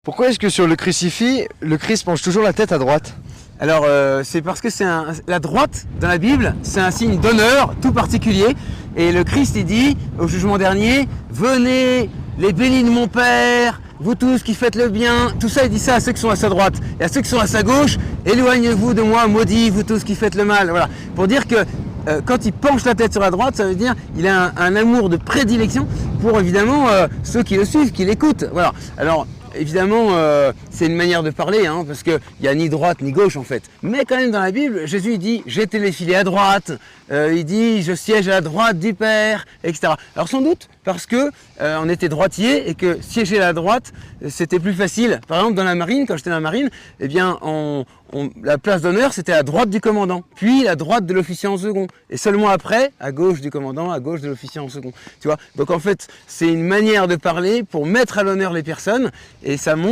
Pourquoi est-ce que sur le crucifix, le Christ penche toujours la tête à droite? Alors c'est parce que la droite dans la Bible, c'est un signe d'honneur tout particulier. Et le Christ il dit au jugement dernier, venez les bénis de mon Père, vous tous qui faites le bien. Tout ça il dit ça à ceux qui sont à sa droite. Et à ceux qui sont à sa gauche, éloignez-vous de moi, maudits, vous tous qui faites le mal. Voilà. Pour dire que quand il penche la tête sur la droite, ça veut dire qu'il a un amour de prédilection pour évidemment ceux qui le suivent, qui l'écoutent. Voilà. Alors évidemment, c'est une manière de parler, hein, parce qu'il n'y a ni droite ni gauche en fait. Mais quand même dans la Bible, Jésus il dit « j'ai été défilé à droite », il dit « je siège à la droite du Père », etc. Alors sans doute parce que on était droitier et que siéger à la droite, c'était plus facile. Par exemple dans la marine, quand j'étais dans la marine, eh bien la place d'honneur c'était à droite du commandant, puis la droite de l'officier en second, et seulement après, à gauche du commandant, à gauche de l'officier en second. Tu vois. Donc en fait, c'est une manière de parler pour mettre à l'honneur les personnes, et ça montre